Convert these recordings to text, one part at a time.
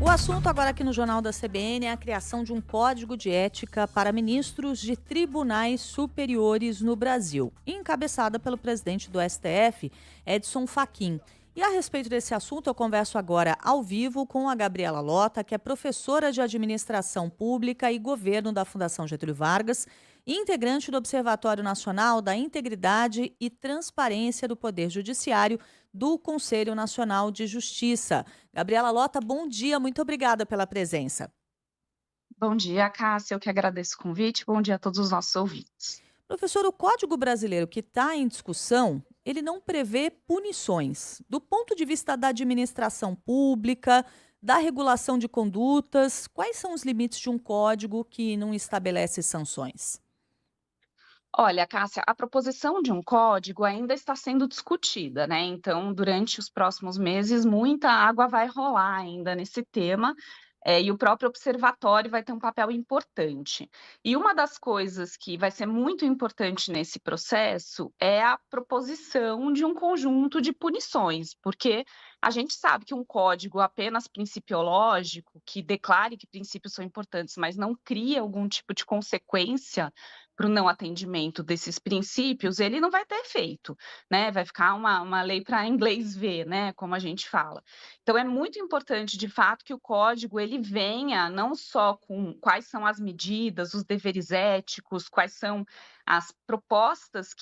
O assunto agora aqui no Jornal da CBN é a criação de um código de ética para ministros de tribunais superiores no Brasil, encabeçada pelo presidente do STF, Edson Fachin. E a respeito desse assunto, eu converso agora ao vivo com a Gabriela Lota, que é professora de Administração Pública e Governo da Fundação Getúlio Vargas e integrante do Observatório Nacional da Integridade e Transparência do Poder Judiciário do Conselho Nacional de Justiça. Gabriela Lota, bom dia, muito obrigada pela presença. Bom dia, Cássia. Eu que agradeço o convite. Bom dia a todos os nossos ouvintes. Professor, o Código Brasileiro que está em discussão, ele não prevê punições. Do ponto de vista da administração pública, da regulação de condutas, quais são os limites de um código que não estabelece sanções? Olha, Cássia, a proposição de um código ainda está sendo discutida, né? Então, durante os próximos meses, muita água vai rolar ainda nesse tema, e o próprio observatório vai ter um papel importante. E uma das coisas que vai ser muito importante nesse processo é a proposição de um conjunto de punições, porque a gente sabe que um código apenas principiológico, que declare que princípios são importantes, mas não cria algum tipo de consequência para o não atendimento desses princípios, ele não vai ter efeito, né? Vai ficar uma lei para inglês ver, né? Como a gente fala. Então é muito importante, de fato, que o código ele venha não só com quais são as medidas, os deveres éticos, quais são as propostas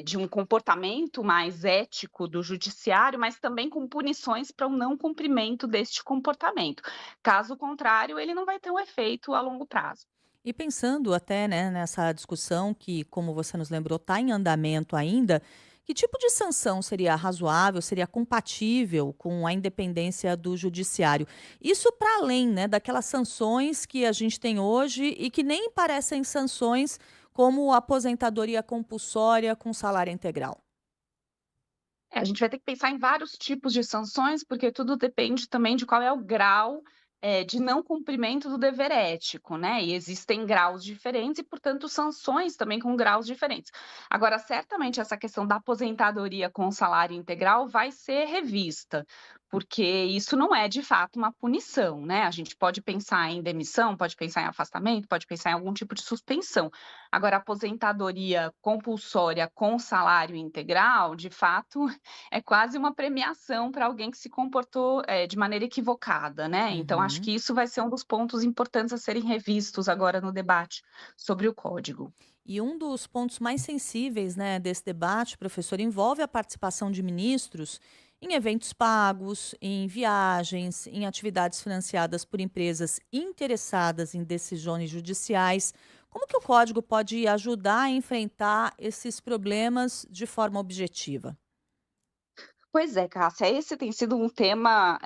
de um comportamento mais ético do judiciário, mas também com punições para o não cumprimento deste comportamento. Caso contrário, ele não vai ter um efeito a longo prazo. E pensando até, né, nessa discussão que, como você nos lembrou, está em andamento ainda, que tipo de sanção seria razoável, seria compatível com a independência do judiciário? Isso para além, né, daquelas sanções que a gente tem hoje e que nem parecem sanções, como a aposentadoria compulsória com salário integral. A gente vai ter que pensar em vários tipos de sanções, porque tudo depende também de qual é o grau, de não cumprimento do dever ético, né, e existem graus diferentes e, portanto, sanções também com graus diferentes. Agora, certamente essa questão da aposentadoria com salário integral vai ser revista, porque isso não é de fato uma punição, né, a gente pode pensar em demissão, pode pensar em afastamento, pode pensar em algum tipo de suspensão. Agora, aposentadoria compulsória com salário integral, de fato, é quase uma premiação para alguém que se comportou, de maneira equivocada, né. Então acho Uhum. que isso vai ser um dos pontos importantes a serem revistos agora no debate sobre o código. E um dos pontos mais sensíveis, né, desse debate, professor, envolve a participação de ministros em eventos pagos, em viagens, em atividades financiadas por empresas interessadas em decisões judiciais. Como que o código pode ajudar a enfrentar esses problemas de forma objetiva? Pois é, Cássia, esse tem sido um tema,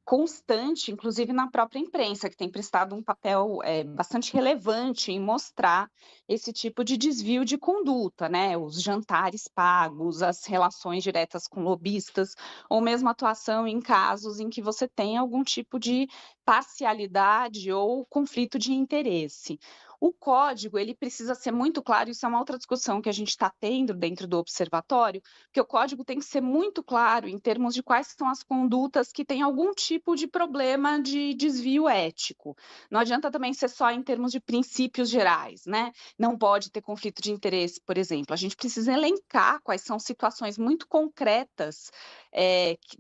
constante, inclusive na própria imprensa, que tem prestado um papel, bastante relevante em mostrar esse tipo de desvio de conduta, né, os jantares pagos, as relações diretas com lobistas, ou mesmo atuação em casos em que você tem algum tipo de parcialidade ou conflito de interesse. O código, ele precisa ser muito claro, isso é uma outra discussão que a gente está tendo dentro do observatório, porque o código tem que ser muito claro em termos de quais são as condutas que têm algum tipo de problema de desvio ético. Não adianta também ser só em termos de princípios gerais, né? Não pode ter conflito de interesse, por exemplo. A gente precisa elencar quais são situações muito concretas,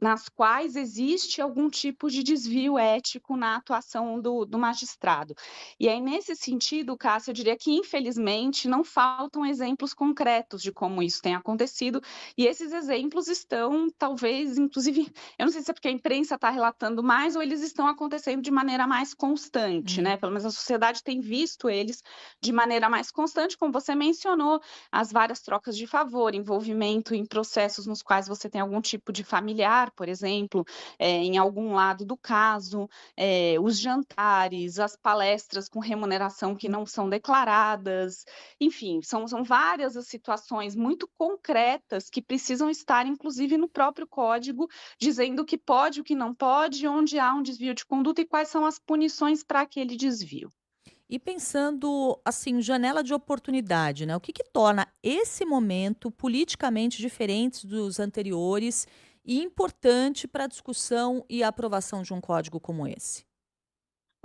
nas quais existe algum tipo de desvio ético na atuação do magistrado. E aí, nesse sentido, Cássia, eu diria que, infelizmente, não faltam exemplos concretos de como isso tem acontecido, e esses exemplos estão, talvez, inclusive, eu não sei se é porque a imprensa está relatando mais ou eles estão acontecendo de maneira mais constante, né? Pelo menos a sociedade tem visto eles de maneira mais constante, como você mencionou, as várias trocas de favor, envolvimento em processos nos quais você tem algum tipo de familiar, por exemplo, em algum lado do caso, os jantares, as palestras com remuneração que não são declaradas, enfim, são várias as situações muito concretas que precisam estar, inclusive, no próprio código, dizendo o que pode, o que não pode, onde há um desvio de conduta e quais são as punições para aquele desvio. E pensando, assim, janela de oportunidade, né? O que torna esse momento politicamente diferente dos anteriores e importante para a discussão e a aprovação de um código como esse?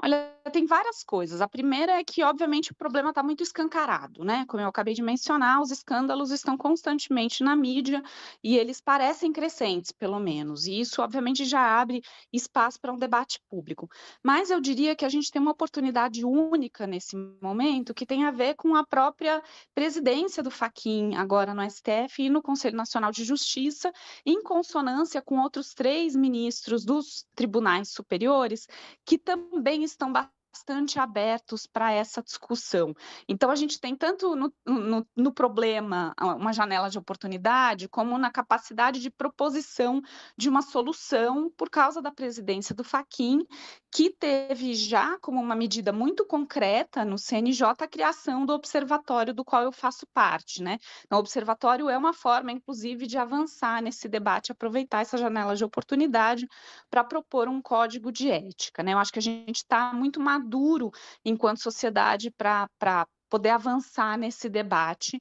Olha, tem várias coisas. A primeira é que, obviamente, o problema está muito escancarado, né? Como eu acabei de mencionar, os escândalos estão constantemente na mídia e eles parecem crescentes, pelo menos. E isso, obviamente, já abre espaço para um debate público. Mas eu diria que a gente tem uma oportunidade única nesse momento que tem a ver com a própria presidência do Fachin agora no STF e no Conselho Nacional de Justiça, em consonância com outros três ministros dos tribunais superiores que também estão bastante abertos para essa discussão. Então, a gente tem tanto no problema uma janela de oportunidade, como na capacidade de proposição de uma solução por causa da presidência do Fachin, que teve já como uma medida muito concreta no CNJ a criação do observatório do qual eu faço parte, né? Então, o observatório é uma forma, inclusive, de avançar nesse debate, aproveitar essa janela de oportunidade para propor um código de ética, né? Eu acho que a gente está muito maduro enquanto sociedade para poder avançar nesse debate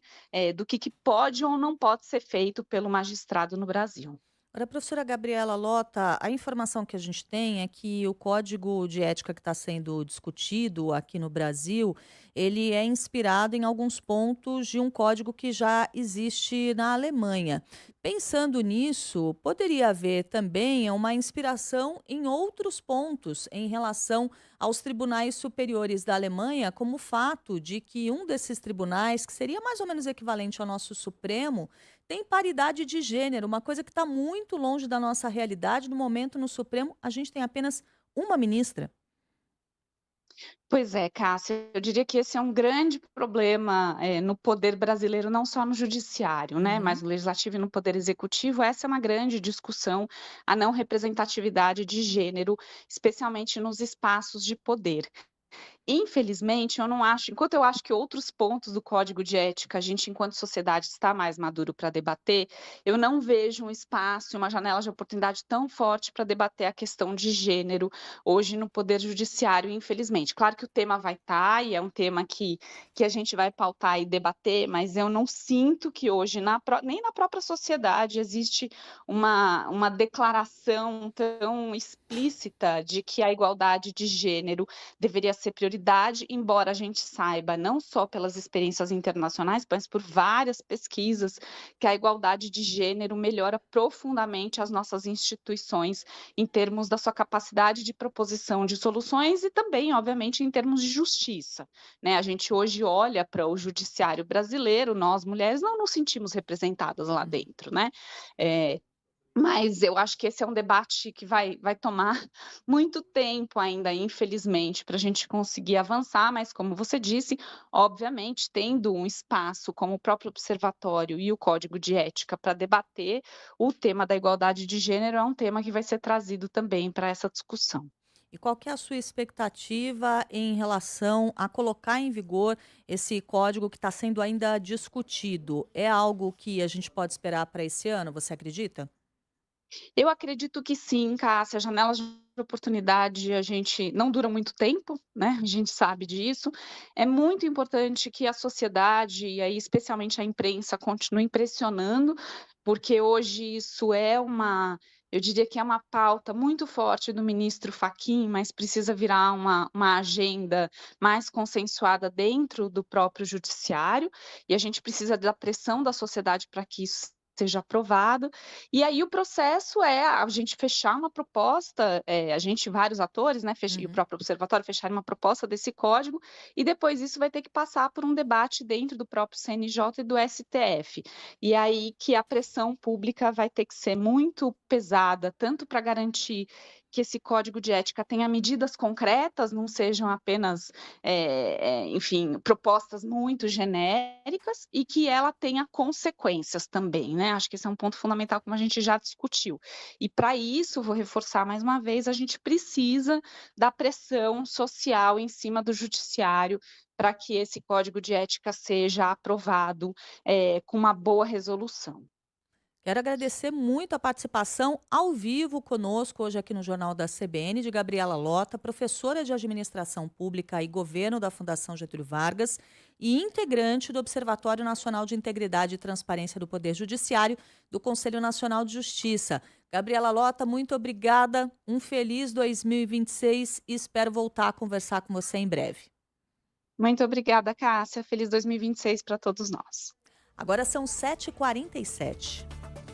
do que pode ou não pode ser feito pelo magistrado no Brasil. Ora, professora Gabriela Lota, a informação que a gente tem é que o código de ética que está sendo discutido aqui no Brasil, ele é inspirado em alguns pontos de um código que já existe na Alemanha. Pensando nisso, poderia haver também uma inspiração em outros pontos em relação aos tribunais superiores da Alemanha, como o fato de que um desses tribunais, que seria mais ou menos equivalente ao nosso Supremo, tem paridade de gênero, uma coisa que está muito longe da nossa realidade. No momento, no Supremo, a gente tem apenas uma ministra. Pois é, Cássia, eu diria que esse é um grande problema, no poder brasileiro, não só no judiciário, né, Uhum. mas no legislativo e no poder executivo. Essa é uma grande discussão, a não representatividade de gênero, especialmente nos espaços de poder. Infelizmente, eu não acho enquanto eu acho que outros pontos do código de ética, a gente enquanto sociedade está mais maduro para debater, eu não vejo um espaço e uma janela de oportunidade tão forte para debater a questão de gênero hoje no poder judiciário, infelizmente. Claro que o tema vai estar e é um tema que a gente vai pautar e debater, mas eu não sinto que hoje nem na própria sociedade existe uma declaração tão explícita de que a igualdade de gênero deveria ser prioridade, embora a gente saiba, não só pelas experiências internacionais, mas por várias pesquisas, que a igualdade de gênero melhora profundamente as nossas instituições em termos da sua capacidade de proposição de soluções e também, obviamente, em termos de justiça, né? A gente hoje olha para o judiciário brasileiro, nós mulheres não nos sentimos representadas lá dentro, né? Eh, mas eu acho que esse é um debate que vai tomar muito tempo ainda, infelizmente, para a gente conseguir avançar, mas como você disse, obviamente, tendo um espaço como o próprio observatório e o código de ética para debater, o tema da igualdade de gênero é um tema que vai ser trazido também para essa discussão. E qual que é a sua expectativa em relação a colocar em vigor esse código que está sendo ainda discutido? É algo que a gente pode esperar para esse ano, você acredita? Eu acredito que sim, Cássia, janelas de oportunidade a gente não dura muito tempo, né, a gente sabe disso. É muito importante que a sociedade, e aí especialmente a imprensa, continue pressionando, porque hoje isso é eu diria que é uma pauta muito forte do ministro Fachin, mas precisa virar uma agenda mais consensuada dentro do próprio judiciário, e a gente precisa da pressão da sociedade para que isso seja aprovado. E aí o processo é a gente fechar uma proposta, a gente, vários atores, né, e o Uhum. próprio observatório fecharem uma proposta desse código, e depois isso vai ter que passar por um debate dentro do próprio CNJ e do STF. E aí que a pressão pública vai ter que ser muito pesada, tanto para garantir que esse código de ética tenha medidas concretas, não sejam apenas, enfim, propostas muito genéricas, e que ela tenha consequências também, né, acho que esse é um ponto fundamental, como a gente já discutiu. E para isso, vou reforçar mais uma vez, a gente precisa da pressão social em cima do judiciário, para que esse código de ética seja aprovado, com uma boa resolução. Quero agradecer muito a participação ao vivo conosco hoje aqui no Jornal da CBN, de Gabriela Lota, professora de Administração Pública e Governo da Fundação Getúlio Vargas e integrante do Observatório Nacional de Integridade e Transparência do Poder Judiciário do Conselho Nacional de Justiça. Gabriela Lota, muito obrigada, um feliz 2026 e espero voltar a conversar com você em breve. Muito obrigada, Cássia. Feliz 2026 para todos nós. Agora são 7h47.